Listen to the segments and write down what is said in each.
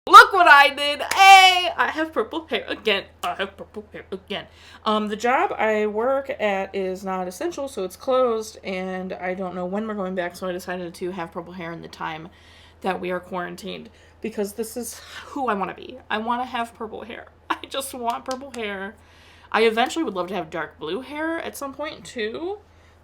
Look what I did. Hey, I have purple hair again. The job I work at is not essential, so it's closed, and I don't know when we're going back, so I decided to have purple hair in the time that we are quarantined, because this is who I want to be. I want to have purple hair. I just want purple hair. I eventually would love to have dark blue hair at some point, too.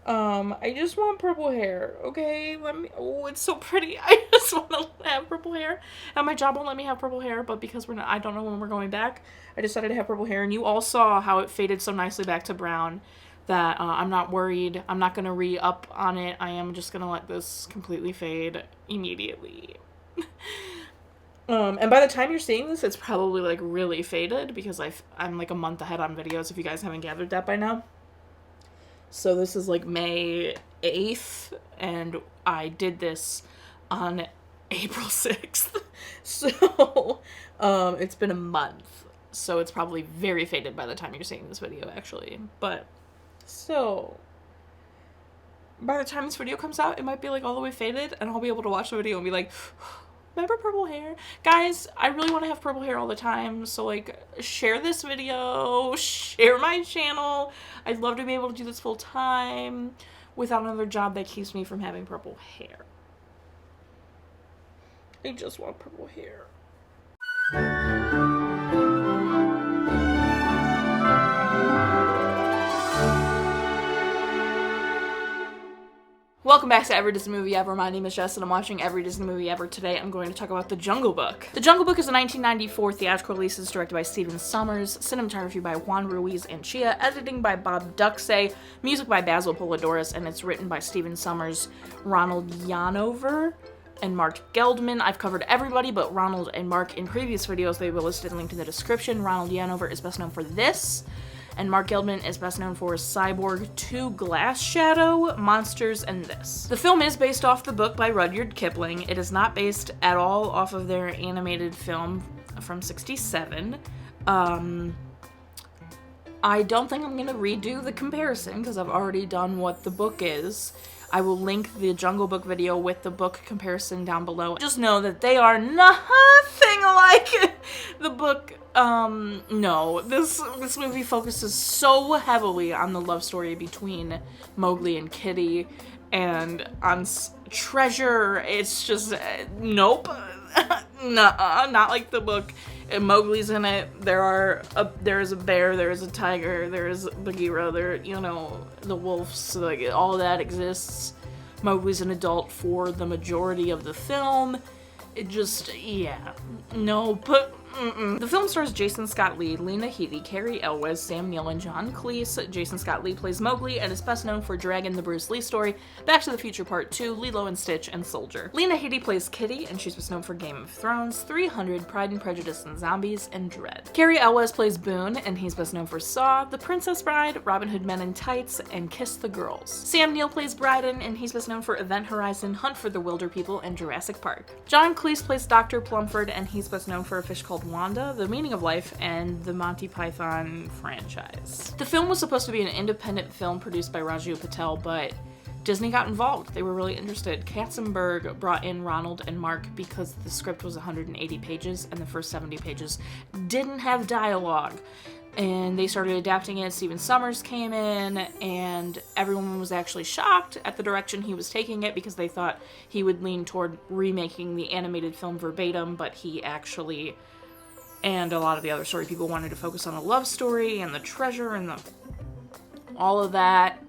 I just want purple hair, okay? Oh, it's so pretty. I just want to have purple hair. And my job won't let me have purple hair, but because I don't know when we're going back, I decided to have purple hair. And you all saw how it faded so nicely back to brown that I'm not worried. I'm not going to re-up on it. I am just going to let this completely fade immediately. And by the time you're seeing this, it's probably, like, really faded because I'm, like, a month ahead on videos, if you guys haven't gathered that by now. So this is like May 8th, and I did this on April 6th. So, it's been a month. So it's probably very faded by the time you're seeing this video, actually. But, so, by the time this video comes out, it might be like all the way faded, and I'll be able to watch the video and be like, remember purple hair? Guys, I really want to have purple hair all the time, so, like, share this video, share my channel. I'd love to be able to do this full time without another job that keeps me from having purple hair. I just want purple hair. Welcome back to Every Disney Movie Ever. My name is Jess, and I'm watching Every Disney Movie Ever. Today I'm going to talk about The Jungle Book. The Jungle Book is a 1994 theatrical release. It's directed by Stephen Sommers, cinematography by Juan Ruiz and Chia, editing by Bob Duxay, music by Basil Polidoris, and it's written by Stephen Sommers, Ronald Yanover, and Mark Geldman. I've covered everybody but Ronald and Mark in previous videos. They were listed and linked in the description. Ronald Yanover is best known for this, and Mark Geldman is best known for Cyborg 2, Glass Shadow, Monsters, and this. The film is based off the book by Rudyard Kipling. It is not based at all off of their animated film from '67. I don't think I'm going to redo the comparison because I've already done what the book is. I will link the Jungle Book video with the book comparison down below. Just know that they are nothing like the book. No, this movie focuses so heavily on the love story between Mowgli and Kitty, and on treasure. It's just, nope. Nuh-uh, not like the book. And Mowgli's in it. There is a bear, there is a tiger, there is Bagheera, the wolves, like, all that exists. Mowgli's an adult for the majority of the film. It just, yeah. No, but The film stars Jason Scott Lee, Lena Headey, Carey, Elwes, Sam Neill, and John Cleese. Jason Scott Lee plays Mowgli and is best known for Dragon: The Bruce Lee Story, Back to the Future Part 2, Lilo and Stitch, and Soldier. Lena Headey plays Kitty, and she's best known for Game of Thrones, 300, Pride and Prejudice and Zombies, and Dread. Carey Elwes plays Boone, and he's best known for Saw, The Princess Bride, Robin Hood Men in Tights, and Kiss the Girls. Sam Neill plays Bryden, and he's best known for Event Horizon, Hunt for the Wilder People, and Jurassic Park. John Cleese plays Dr. Plumford, and he's best known for A Fish Called Wanda, The Meaning of Life, and the Monty Python franchise. The film was supposed to be an independent film produced by Raju Patel, but Disney got involved. They were really interested. Katzenberg brought in Ronald and Mark because the script was 180 pages and the first 70 pages didn't have dialogue. And they started adapting it. Stephen Sommers came in, and everyone was actually shocked at the direction he was taking it because they thought he would lean toward remaking the animated film verbatim, but he actually, and a lot of the other story people, wanted to focus on the love story and the treasure and all of that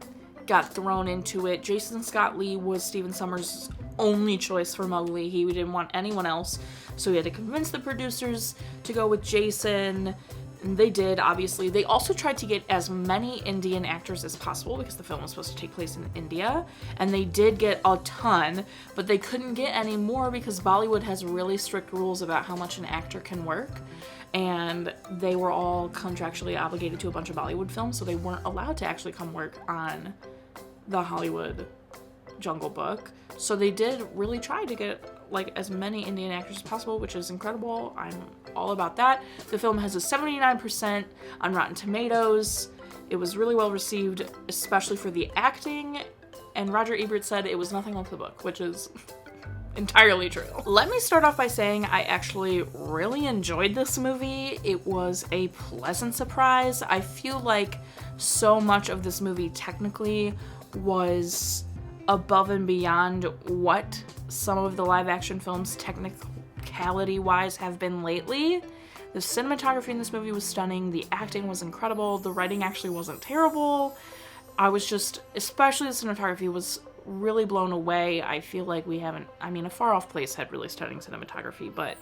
got thrown into it. Jason Scott Lee was Stephen Sommers' only choice for Mowgli. He didn't want anyone else, so he had to convince the producers to go with Jason. And they did, obviously. They also tried to get as many Indian actors as possible because the film was supposed to take place in India, and they did get a ton, but they couldn't get any more because Bollywood has really strict rules about how much an actor can work, and they were all contractually obligated to a bunch of Bollywood films, so they weren't allowed to actually come work on the Hollywood Jungle Book. So they did really try to get like as many Indian actors as possible, which is incredible. I'm all about that. The film has a 79% on Rotten Tomatoes. It was really well received, especially for the acting, and Roger Ebert said it was nothing like the book, which is entirely true. Let me start off by saying I actually really enjoyed this movie. It was a pleasant surprise. I feel like so much of this movie technically was above and beyond what some of the live action films technicality wise have been lately. The cinematography in this movie was stunning, the acting was incredible, the writing actually wasn't terrible. I was just, especially the cinematography, was really blown away. I feel like we haven't, I mean, A Far Off Place had really stunning cinematography, but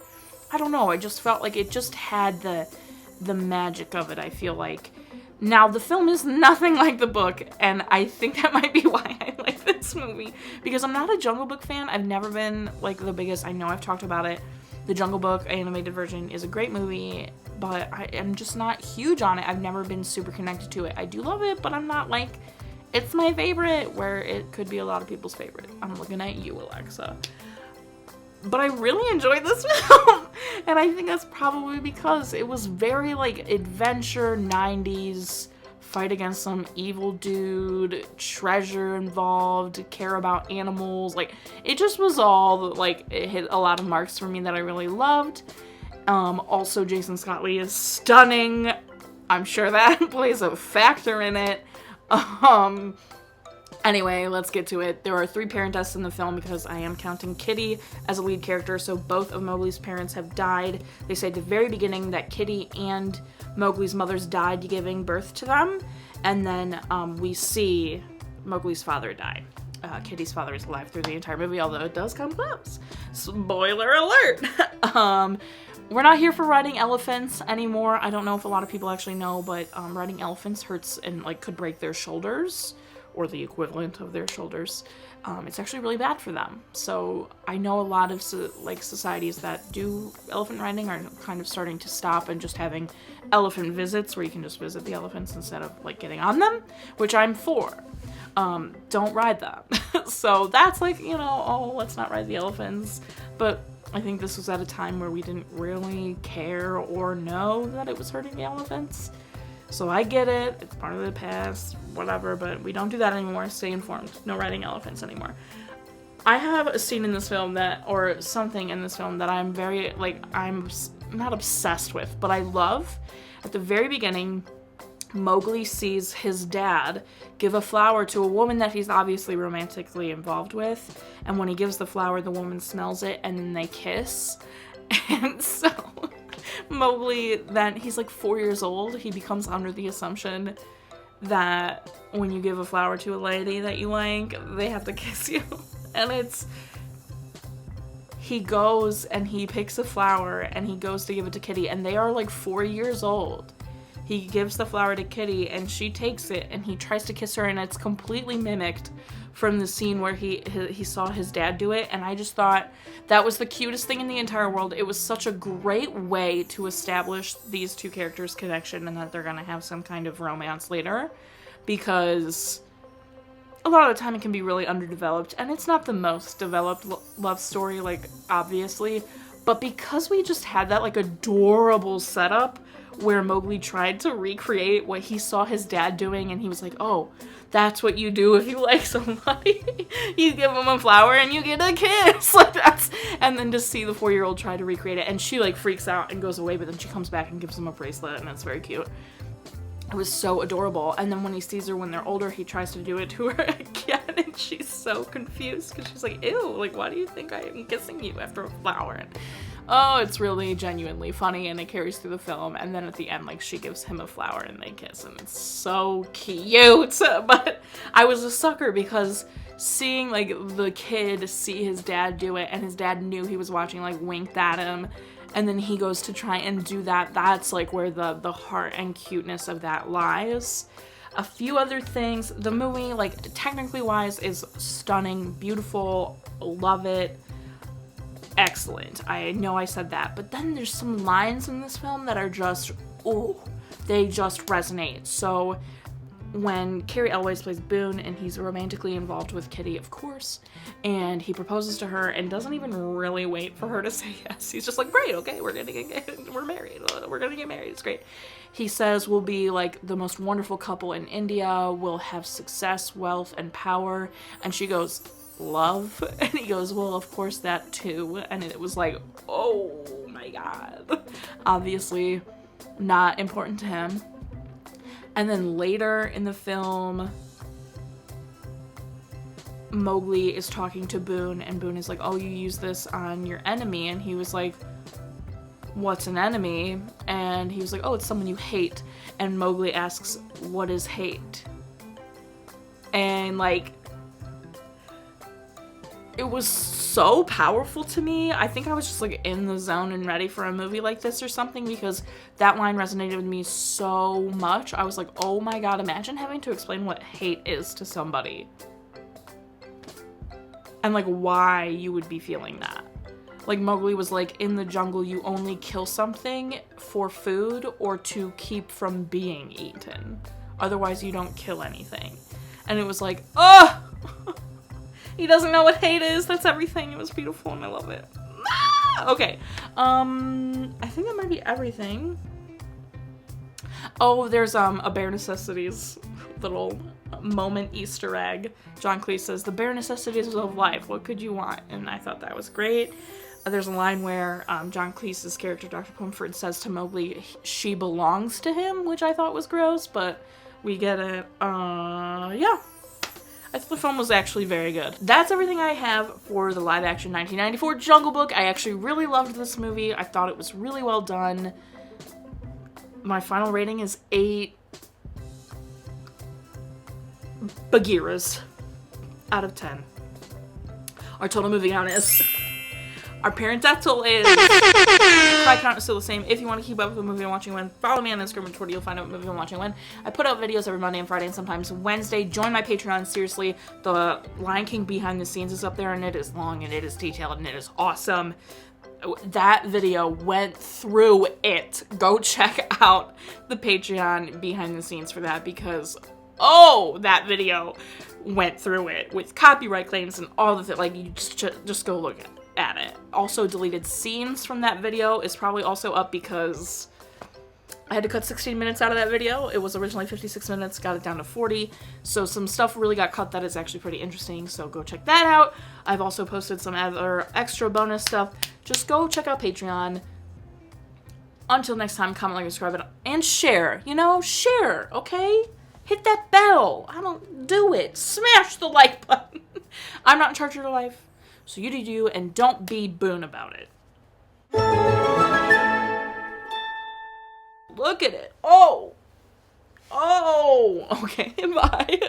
I don't know, I just felt like it just had the magic of it, I feel like. Now, the film is nothing like the book, and I think that might be why I like this movie, because I'm not a Jungle Book fan. I've never been, like, the biggest. I know I've talked about it. The Jungle Book animated version is a great movie, but I am just not huge on it. I've never been super connected to it. I do love it, but I'm not, like, it's my favorite, where it could be a lot of people's favorite. I'm looking at you, Alexa. But I really enjoyed this film, and I think that's probably because it was very, like, adventure, 90s, fight against some evil dude, treasure involved, care about animals, like, it just was all, like, it hit a lot of marks for me that I really loved. Also, Jason Scott Lee is stunning. I'm sure that plays a factor in it. Anyway, let's get to it. There are 3 parent deaths in the film because I am counting Kitty as a lead character, so both of Mowgli's parents have died. They say at the very beginning that Kitty and Mowgli's mothers died giving birth to them, and then we see Mowgli's father die. Kitty's father is alive through the entire movie, although it does come close. Spoiler alert! We're not here for riding elephants anymore. I don't know if a lot of people actually know, but riding elephants hurts and, like, could break their shoulders, or the equivalent of their shoulders. It's actually really bad for them. So I know a lot of societies that do elephant riding are kind of starting to stop and just having elephant visits where you can just visit the elephants instead of, like, getting on them, which I'm for. Don't ride them. So that's, like, you know, oh, let's not ride the elephants. But I think this was at a time where we didn't really care or know that it was hurting the elephants. So I get it, it's part of the past, whatever, but we don't do that anymore. Stay informed. No riding elephants anymore. I have a scene in this film or something in this film that I'm very, like, I'm not obsessed with, but I love. At the very beginning, Mowgli sees his dad give a flower to a woman that he's obviously romantically involved with, and when he gives the flower, the woman smells it, and then they kiss. And so Mowgli, then he's like 4 years old, he becomes under the assumption that when you give a flower to a lady that you like, they have to kiss you. And he goes and he picks a flower and he goes to give it to Kitty, and they are like 4 years old. He gives the flower to Kitty and she takes it and he tries to kiss her, and it's completely mimicked from the scene where he saw his dad do it, and I just thought that was the cutest thing in the entire world. It was such a great way to establish these two characters' connection and that they're gonna have some kind of romance later, because a lot of the time it can be really underdeveloped, and it's not the most developed love story, like, obviously, but because we just had that, like, adorable setup where Mowgli tried to recreate what he saw his dad doing, and he was like, oh, that's what you do if you like somebody. You give them a flower and you get a kiss. Like, that's, and then to see the 4-year-old try to recreate it, and she, like, freaks out and goes away, but then she comes back and gives him a bracelet, and it's very cute. It was so adorable. And then when he sees her when they're older, he tries to do it to her again, and she's so confused because she's like, ew, like, why do you think I am kissing you after a flower? And oh, it's really genuinely funny, and it carries through the film. And then at the end, like, she gives him a flower and they kiss, and it's so cute. But I was a sucker because seeing, like, the kid see his dad do it, and his dad knew he was watching, like, winked at him, and then he goes to try and do that. That's, like, where the heart and cuteness of that lies. A few other things. The movie, like, technically wise, is stunning, beautiful, love it, excellent. I know I said that, but then there's some lines in this film that are just, ooh, they just resonate. So when Carey Elwes plays Boone, and he's romantically involved with Kitty, of course, and he proposes to her and doesn't even really wait for her to say yes. He's just like, great, okay, we're married, we're gonna get married, it's great. He says we'll be, like, the most wonderful couple in India, we'll have success, wealth, and power, and she goes, love? And he goes, well, of course that too. And it was like, oh my god. Obviously not important to him. And then later in the film, Mowgli is talking to Boone, and Boone is like, oh, you use this on your enemy. And he was like, what's an enemy? And he was like, oh, it's someone you hate. And Mowgli asks, what is hate? And like, it was so powerful to me. I think I was just like in the zone and ready for a movie like this or something, because that line resonated with me so much. I was like, oh my god, imagine having to explain what hate is to somebody. And like why you would be feeling that. Like Mowgli was like, in the jungle you only kill something for food or to keep from being eaten. Otherwise you don't kill anything. And it was like, oh! He doesn't know what hate is. That's everything. It was beautiful and I love it. Ah! Okay. I think that might be everything. Oh, there's a Bare Necessities little moment Easter egg. John Cleese says, the bare necessities of life, what could you want? And I thought that was great. There's a line where John Cleese's character, Dr. Plumford, says to Mowgli, she belongs to him, which I thought was gross, but we get it. Yeah. I thought the film was actually very good. That's everything I have for the live-action 1994 Jungle Book. I actually really loved this movie. I thought it was really well done. My final rating is 8 Bagheeras out of 10. Our total movie count is... Our parent death toll is... My count is still the same. If you want to keep up with the movie I'm watching when, follow me on Instagram and Twitter. You'll find out what movie I'm watching when. I put out videos every Monday and Friday and sometimes Wednesday. Join my Patreon. Seriously, the Lion King behind the scenes is up there, and it is long and it is detailed and it is awesome. That video went through it. Go check out the Patreon behind the scenes for that, because oh, that video went through it with copyright claims and all of it. Like, you just go look at it. Also, deleted scenes from that video is probably also up because I had to cut 16 minutes out of that video. It was originally 56 minutes, got it down to 40. So some stuff really got cut that is actually pretty interesting. So go check that out. I've also posted some other extra bonus stuff. Just go check out Patreon. Until next time, comment, like, subscribe, and share. You know, share, okay? Hit that bell. I don't do it. Smash the like button. I'm not in charge of your life. So you do you, and don't be Boone about it. Look at it. Oh. Okay, bye.